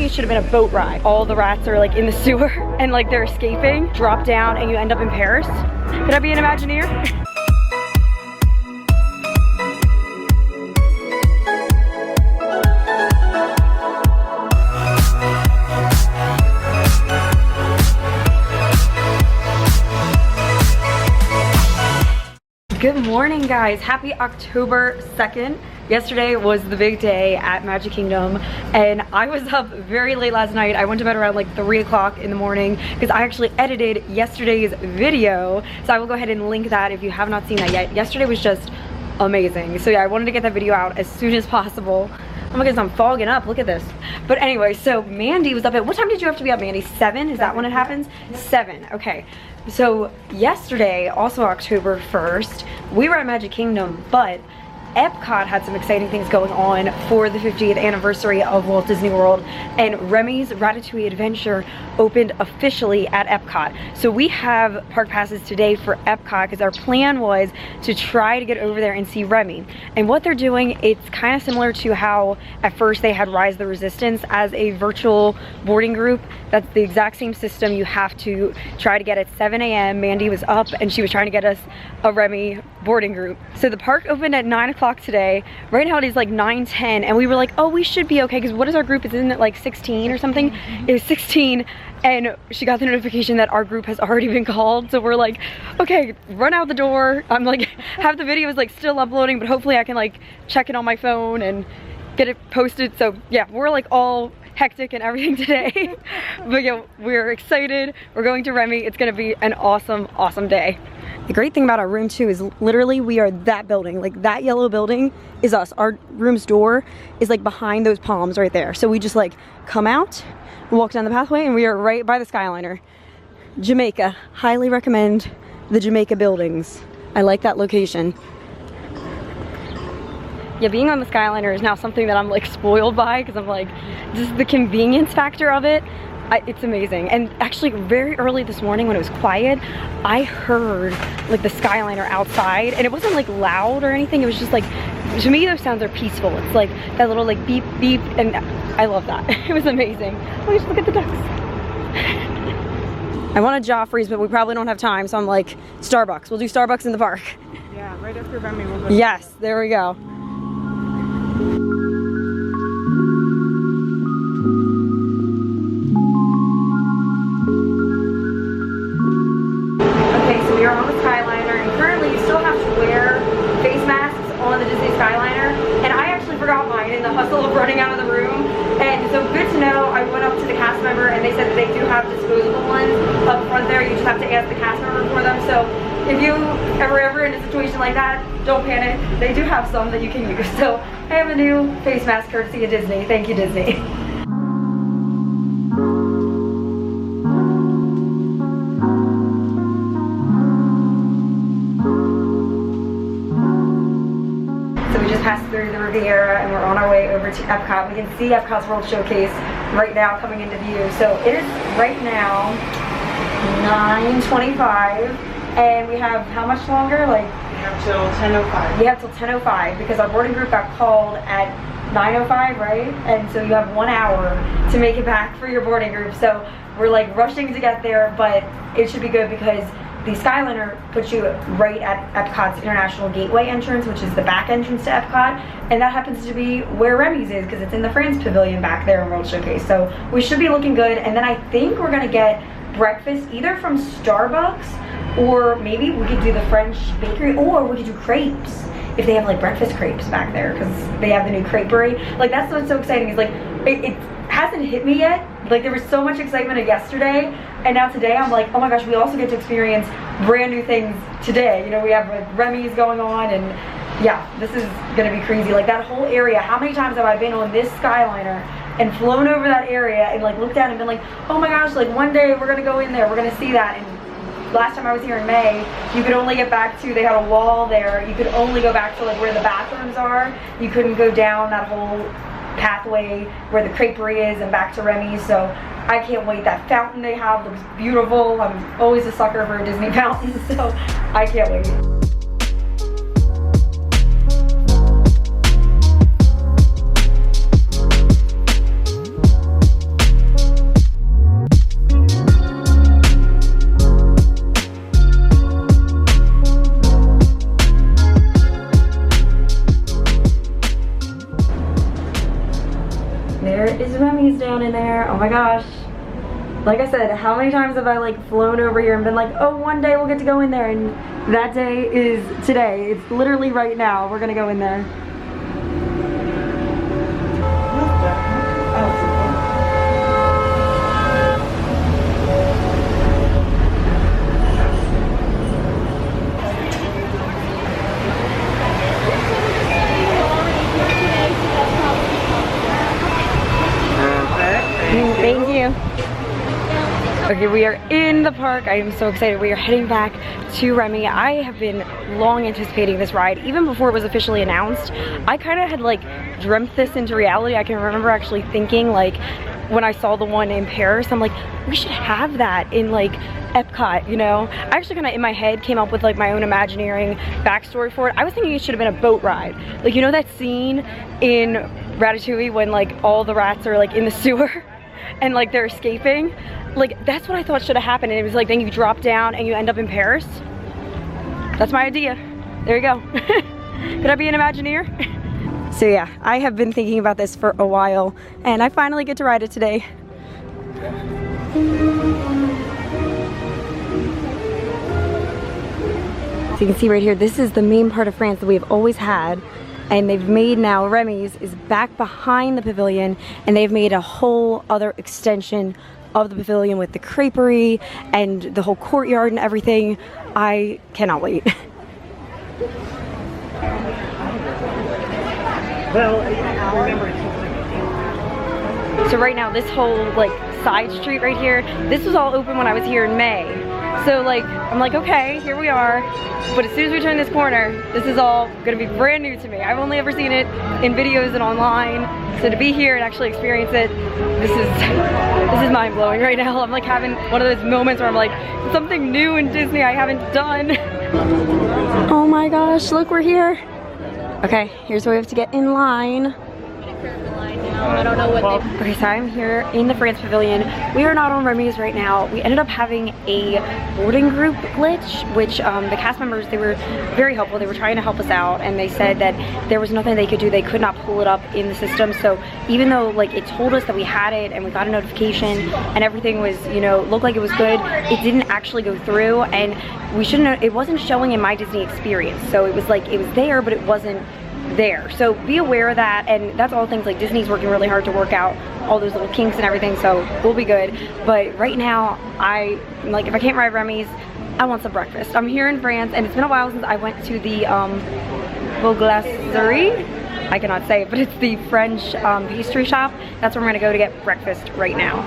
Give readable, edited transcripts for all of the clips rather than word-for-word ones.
it should have been a boat ride. All the rats are like in the sewer and like they're escaping, drop down, and you end up in Paris. Could I be an Imagineer? Good morning, guys. Happy October 2nd. Yesterday was the big day at Magic Kingdom and I was up very late last night. I went to bed around like 3 o'clock in the morning because I actually edited yesterday's video. So I will go ahead and link that if you have not seen that yet. Yesterday was just amazing. So yeah, I wanted to get that video out as soon as possible. Oh my goodness, I'm fogging up. Look at this. But anyway, so Mandy was up at, what time did you have to be up, Mandy? 7? Is that when it happens? 7. Okay. So yesterday, also October 1st, we were at Magic Kingdom, but Epcot had some exciting things going on for the 50th anniversary of Walt Disney World, and Remy's Ratatouille Adventure opened officially at Epcot. So we have park passes today for Epcot because our plan was to try to get over there and see Remy. And what they're doing, it's kind of similar to how at first they had Rise the Resistance as a virtual boarding group. That's the exact same system. You have to try to get at 7 a.m. Mandy was up and she was trying to get us a Remy boarding group. So the park opened at 9 o'clock today. Right now it is like 9:10 and we were like, oh, we should be okay because what is our group? Isn't it like 16 or something? It was 16 and she got the notification that our group has already been called. So we're like, okay, run out the door. I'm like, have the videos like still uploading, but hopefully I can like check it on my phone and get it posted. So yeah, we're like all hectic and everything today. But yeah, we're excited. We're going to Remy. It's gonna be an awesome, awesome day. The great thing about our room too is literally we are that building. Like that yellow building is us. Our room's door is like behind those palms right there. So we just like come out, walk down the pathway, and we are right by the Skyliner. Jamaica. Highly recommend the Jamaica buildings. I like that location. Yeah, being on the Skyliner is now something that I'm like spoiled by because I'm like, just the convenience factor of it. It's amazing. And actually very early this morning when it was quiet, I heard like the Skyliner outside and it wasn't like loud or anything. It was just like, to me those sounds are peaceful. It's like that little like beep beep and I love that. It was amazing. Oh, just look at the ducks. I wanted Joffrey's but we probably don't have time, so I'm like, Starbucks. We'll do Starbucks in the park. Yeah, right after Remy we'll go. Yes, there we go. We are on the Skyliner and currently you still have to wear face masks on the Disney Skyliner, and I actually forgot mine in the hustle of running out of the room. And so good to know. I went up to the cast member and they said that they do have disposable ones up front there. You just have to ask the cast member for them. So if you ever in a situation like that, don't panic. They do have some that you can use. So I have a new face mask courtesy of Disney. Thank you, Disney. Passed through the Riviera and we're on our way over to Epcot. We can see Epcot's World Showcase right now coming into view. So it is right now 9:25 and we have how much longer? Like We have till 10:05. We have till 10:05 because our boarding group got called at 9:05, right? And so you have 1 hour to make it back for your boarding group. So we're like rushing to get there, but it should be good because the Skyliner puts you right at Epcot's International Gateway entrance, which is the back entrance to Epcot, and that happens to be where Remy's is because it's in the France Pavilion back there in World Showcase. So we should be looking good, and then I think we're gonna get breakfast either from Starbucks or maybe we could do the French bakery, or we could do crepes if they have like breakfast crepes back there because they have the new creperie. Like that's what's so exciting is like it hasn't hit me yet. Like there was so much excitement yesterday, and now today I'm like, oh my gosh, we also get to experience brand new things today. You know, we have like Remy's going on, and yeah, this is gonna be crazy. Like that whole area, how many times have I been on this Skyliner and flown over that area and like looked at it and been like, oh my gosh, like one day we're gonna go in there, we're gonna see that. And last time I was here in May, you could only get back to, they had a wall there, you could only go back to like where the bathrooms are. You couldn't go down that whole pathway where the creperie is and back to Remy's. So I can't wait. That fountain they have looks beautiful. I'm always a sucker for a Disney fountain, so I can't wait. is Remy's down in there. Oh my gosh. Like I said, how many times have I like flown over here and been like, oh, one day we'll get to go in there, and that day is today. It's literally right now. We're gonna go in there. Thank you. Okay, we are in the park. I am so excited. We are heading back to Remy. I have been long anticipating this ride, even before it was officially announced. I kind of had like dreamt this into reality. I can remember actually thinking, like, when I saw the one in Paris, I'm like, we should have that in like Epcot, you know? I actually kind of in my head came up with like my own imagineering backstory for it. I was thinking it should have been a boat ride. Like, you know that scene in Ratatouille when like all the rats are like in the sewer and like they're escaping? Like, that's what I thought should have happened, and it was like then you drop down and you end up in Paris. That's my idea. There you go. Could I be an Imagineer? So yeah, I have been thinking about this for a while, and I finally get to ride it today. So you can see right here, this is the main part of France that we've always had, and they've made now, Remy's is back behind the pavilion, and they've made a whole other extension of the pavilion with the creperie and the whole courtyard and everything. I cannot wait. So right now, this whole like side street right here, this was all open when I was here in May. So like, I'm like, okay, here we are. But as soon as we turn this corner, this is all gonna be brand new to me. I've only ever seen it in videos and online. So to be here and actually experience it, this is mind blowing right now. I'm like having one of those moments where I'm like, something new in Disney I haven't done. Oh my gosh, look, we're here. Okay, here's where we have to get in line. I don't know what they... Okay, so I'm here in the France Pavilion. We are not on Remy's right now. We ended up having a boarding group glitch, which the cast members, they were very helpful. They were trying to help us out, and they said that there was nothing they could do. They could not pull it up in the system. So even though like it told us that we had it and we got a notification and everything was, you know, looked like it was good, it didn't actually go through, and we shouldn't have, it wasn't showing in My Disney Experience. So it was like, it was there, but it wasn't there. So be aware of that, and that's all things like Disney's working really hard to work out all those little kinks and everything, so we'll be good. But right now, like, if I can't ride Remy's, I want some breakfast. I'm here in France, and it's been a while since I went to the Boulangerie. I cannot say it, but it's the French pastry shop. That's where I'm gonna go to get breakfast right now.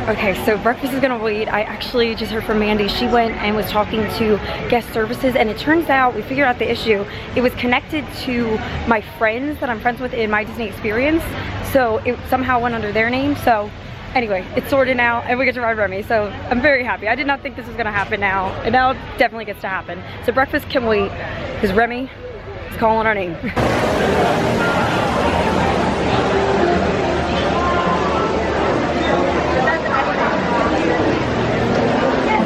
Okay, so breakfast is gonna wait. I actually just heard from Mandy. She went and was talking to guest services, and it turns out we figured out the issue. It was connected to my friends that I'm friends with in My Disney Experience, so it somehow went under their name. So anyway, it's sorted now, and we get to ride Remy, so I'm very happy. I did not think this was gonna happen now, and now it definitely gets to happen. So breakfast can wait, because Remy is calling our name.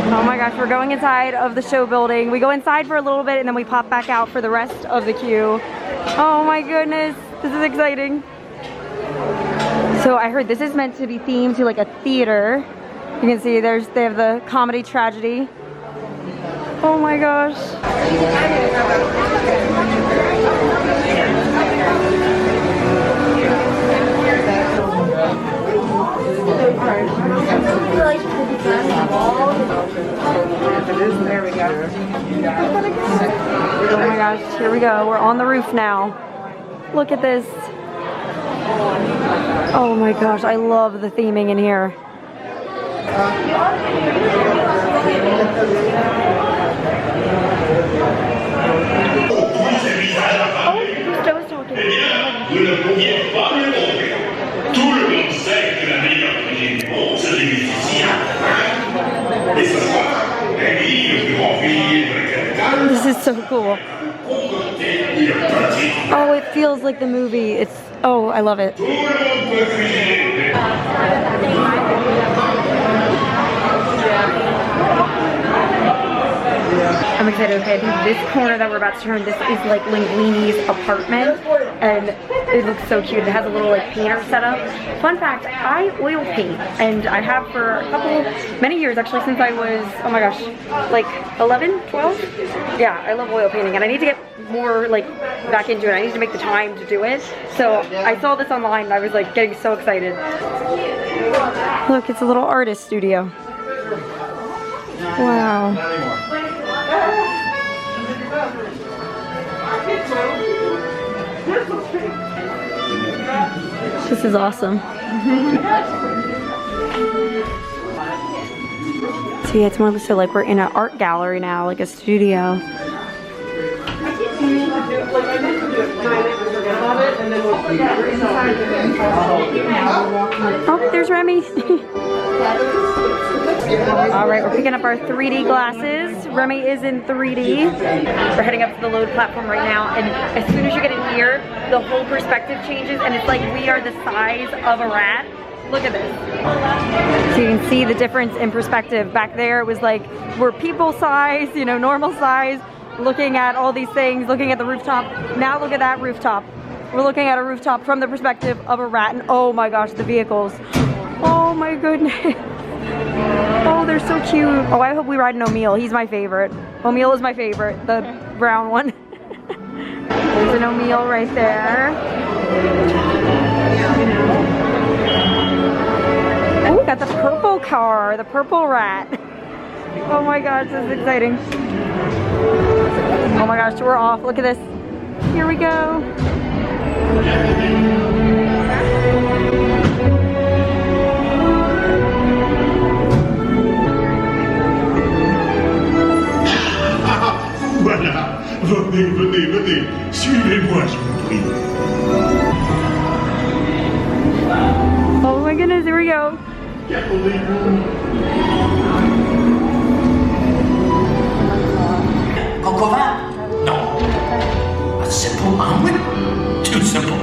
Oh my gosh, we're going inside of the show building. We go inside for a little bit and then we pop back out for the rest of the queue. Oh my goodness, this is exciting. So I heard this is meant to be themed to like a theater. You can see they have the comedy tragedy. Oh my gosh. There we go. Oh my gosh, here we go. We're on the roof now. Look at this. Oh my gosh, I love the theming in here. Oh, Joe is talking. Vous ne pouviez pas me tromper. Tout le monde sait que la meilleure cuisine du monde se déguste ici. Et ce soir, Remy, le plus grand ville de la capitale. This is so cool. Oh, it feels like the movie. Oh, I love it. Tout le monde peut cuisiner. I'm excited said, okay, I think this corner that we're about to turn, this is like Linguini's apartment, and it looks so cute. It has a little like painter setup. Fun fact, I oil paint, and I have for many years actually, since I was, oh my gosh, like 11, 12? Yeah, I love oil painting, and I need to get more like back into it. I need to make the time to do it. So I saw this online and I was like getting so excited. Look, it's a little artist studio. Wow. This is awesome. So yeah, it's more so like we're in an art gallery now, like a studio. Oh, there's Remy. All right, we're picking up our 3D glasses. Remy is in 3D. We're heading up to the load platform right now, and as soon as you get in here, the whole perspective changes, and it's like we are the size of a rat. Look at this. So you can see the difference in perspective. Back there, it was like we're people size, you know, normal size, looking at all these things, looking at the rooftop. Now look at that rooftop. We're looking at a rooftop from the perspective of a rat, and oh my gosh, the vehicles. Oh my goodness. Oh, they're so cute. Oh, I hope we ride an O'Meal. He's my favorite. O'Meal is my favorite, the brown one. There's an O'Meal right there. Oh, we got the purple car, the purple rat. Oh my gosh, this is exciting. Oh my gosh, we're off. Look at this. Here we go. Voilà, venez, venez, venez, suivez-moi, je vous prie. Oh my goodness, here we go. Cocoa? No. A simple omelet? Too simple.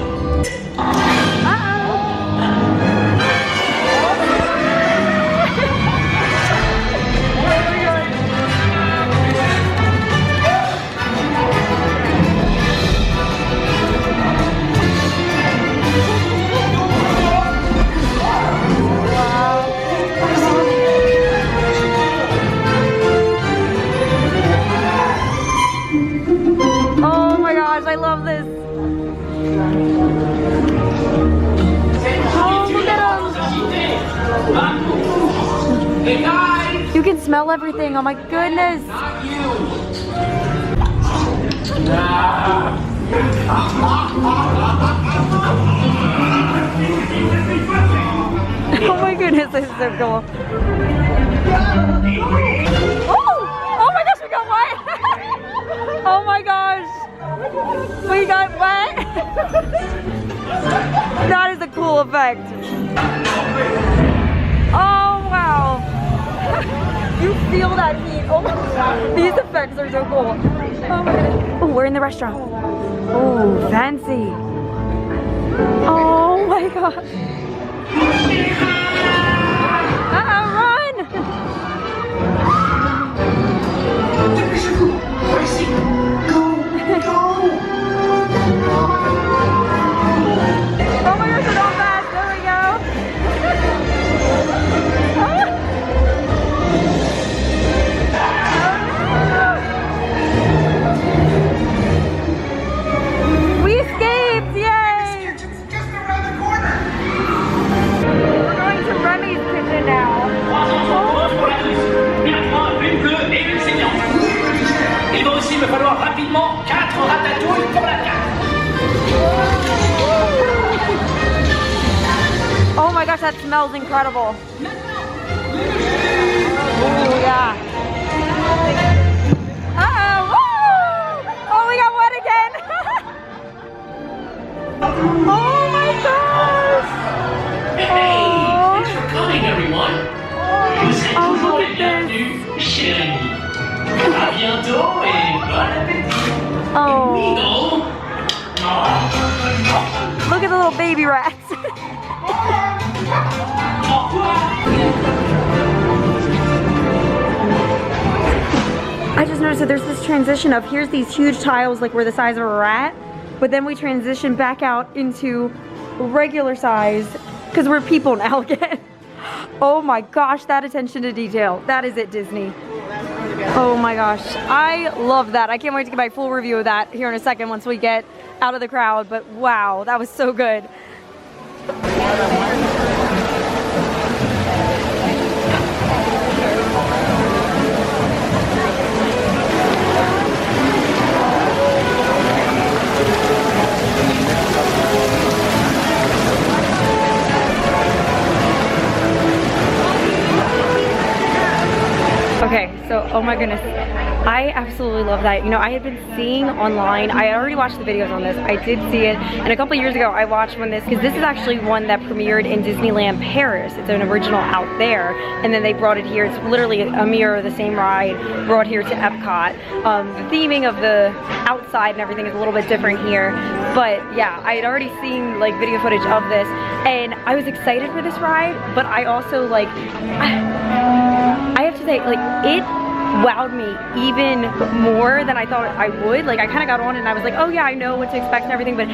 I love this. Oh, look at them. You can smell everything. Oh my goodness. Oh my goodness, this is so cool. Oh my gosh, we got wet. Oh my gosh. We got wet. That is a cool effect. Oh wow. You feel that heat. Oh my God. These effects are so cool. Oh my goodness. Oh, we're in the restaurant. Oh, fancy. Oh my God. Run! Oh my gosh, we're going fast. There we go. We escaped! Yay! This kitchen's just around the corner. We're going to Remy's kitchen now. Il va aussi me falloir rapidement 4 ratatouilles pour la carte. Oh my gosh, that smells incredible. Oh yeah. Uh-oh. Woo! Oh, we got wet again. Oh my gosh. Hey, thanks for coming, everyone. Vous êtes toujours les bienvenus chez Remy. À bientôt et bon appétit. Oh. Migo. Look at the little baby rats. I just noticed notice that there's this transition of here's these huge tiles like we're the size of a rat, but then we transition back out into regular size because we're people now again. Oh my gosh, that attention to detail. That is it, Disney. Oh my gosh, I love that. I can't wait to get my full review of that here in a second once we get out of the crowd, but wow, that was so good. Okay, so oh my goodness, I absolutely love that. You know, I had been seeing online, I had already watched the videos on this, I did see it, and a couple years ago I watched when this, because this is actually one that premiered in Disneyland Paris. It's an original out there, and then they brought it here. It's literally a mirror of the same ride brought here to Epcot. The theming of the outside and everything is a little bit different here, but yeah, I had already seen like video footage of this, and I was excited for this ride, but I also like, I have to say, like, it wowed me even more than I thought I would. Like, I kind of got on it and I was like, oh yeah, I know what to expect and everything, but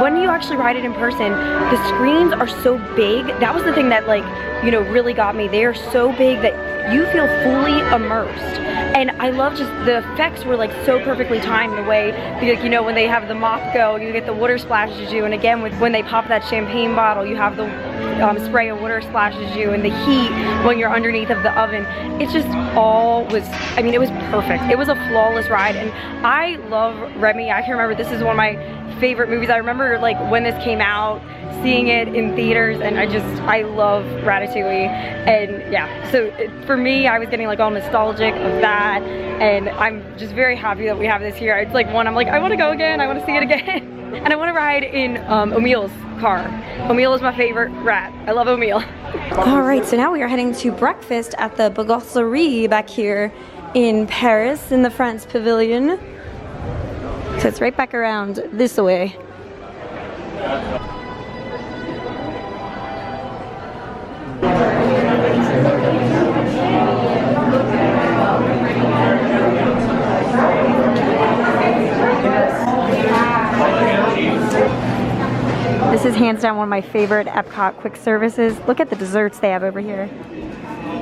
when you actually ride it in person, the screens are so big. That was the thing that, like, you know, really got me. They are so big that you feel fully immersed. And I love just the effects were like so perfectly timed, the way, like, you know, when they have the mop go, you get the water splashes you, and again with when they pop that champagne bottle, you have the spray of water splashes you, and the heat when you're underneath of the oven. It just all was, I mean, it was perfect. It was a flawless ride, and I love Remy. I can remember this is one of my favorite movies. I remember like when this came out, seeing it in theaters, and I love Ratatouille, and yeah, so for me, I was getting like all nostalgic of that, and I'm just very happy that we have this here. It's like one, I'm like, I want to go again, I want to see it again, and I want to ride in Emil's car. Emil is my favorite rat. I love Emil. All right, so now we are heading to breakfast at the Boulangerie back here in Paris in the France Pavilion. So it's right back around this way. This is hands down one of my favorite Epcot quick services. Look at the desserts they have over here.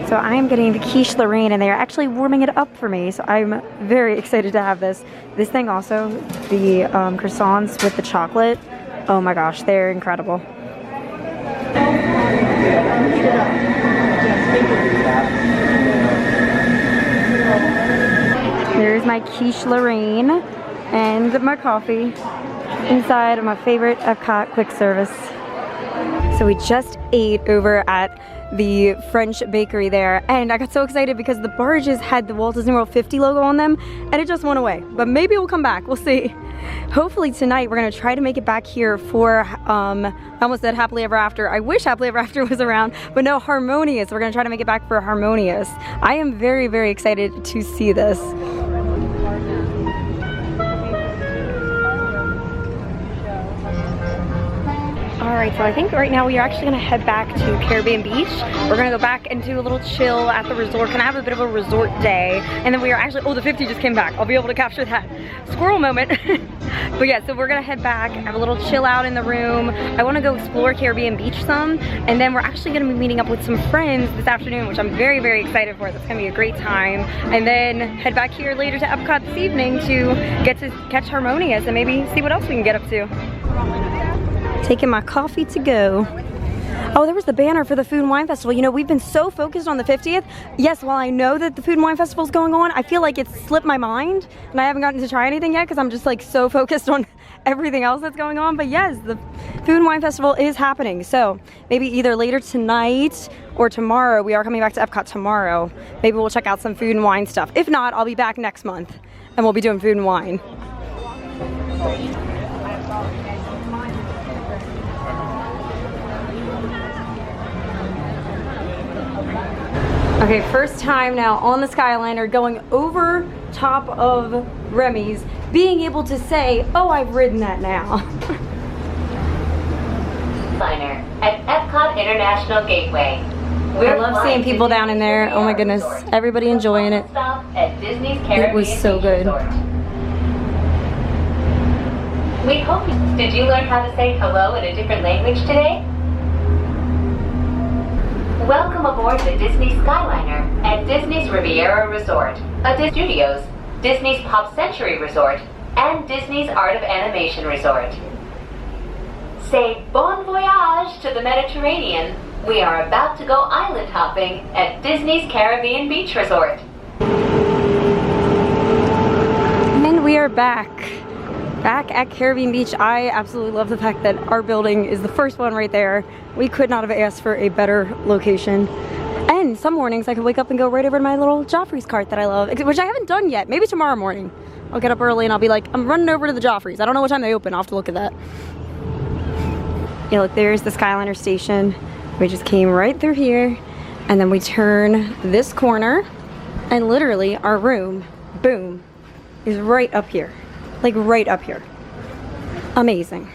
So I am getting the quiche Lorraine, and they are actually warming it up for me. So I'm very excited to have this. This thing also, the croissants with the chocolate. Oh my gosh, they're incredible. There's my quiche Lorraine and my coffee inside of my favorite Epcot quick service. So we just ate over at the French bakery there, and I got so excited because the barges had the Walt Disney World 50 logo on them, and it just went away. But maybe we'll come back, we'll see. Hopefully tonight we're gonna try to make it back here for, I almost said Happily Ever After. I wish Happily Ever After was around, but no, Harmonious. We're gonna try to make it back for Harmonious. I am very, very excited to see this. Alright, so I think right now we are actually going to head back to Caribbean Beach. We're going to go back and do a little chill at the resort. Kind of have a bit of a resort day. And then we are actually, oh, the 50 just came back. I'll be able to capture that squirrel moment. But yeah, so we're going to head back, have a little chill out in the room. I want to go explore Caribbean Beach some. And then we're actually going to be meeting up with some friends this afternoon, which I'm very, very excited for. That's going to be a great time. And then head back here later to Epcot this evening to get to catch Harmonious and maybe see what else we can get up to. Taking my coffee to go. Oh, there was the banner for the Food and Wine Festival. You know, we've been so focused on the 50th. Yes, while I know that the Food and Wine Festival is going on, I feel like it's slipped my mind and I haven't gotten to try anything yet because I'm just like so focused on everything else that's going on. But yes, the Food and Wine Festival is happening. So maybe either later tonight or tomorrow. We are coming back to Epcot tomorrow. Maybe we'll check out some food and wine stuff. If not, I'll be back next month and we'll be doing food and wine. Okay, first time now on the Skyliner, going over top of Remy's, being able to say, oh, I've ridden that now. Skyliner at Epcot International Gateway. I love seeing people down in there. Oh my goodness, everybody enjoying it. It was so good. We hope. Did you learn how to say hello in a different language today? Welcome aboard the Disney Skyliner at Disney's Riviera Resort, a Disney Studios, Disney's Pop Century Resort, and Disney's Art of Animation Resort. Say bon voyage to the Mediterranean. We are about to go island hopping at Disney's Caribbean Beach Resort. And we are back at Caribbean Beach. I absolutely love the fact that our building is the first one right there. We could not have asked for a better location. And some mornings I could wake up and go right over to my little Joffrey's cart that I love, which I haven't done yet. Maybe tomorrow morning. I'll get up early and I'll be like, I'm running over to the Joffrey's. I don't know what time they open. I'll have to look at that. Yeah, look, there's the Skyliner station. We just came right through here and then we turn this corner and literally our room, boom, is right up here. Like right up here. Amazing.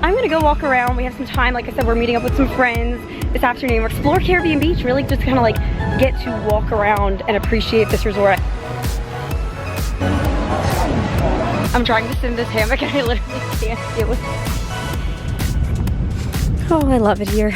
I'm gonna go walk around. We have some time. Like I said, we're meeting up with some friends this afternoon. We're explore Caribbean Beach, really just kind of like get to walk around and appreciate this resort. I'm trying to sit in this hammock and I literally can't do it. Oh, I love it here.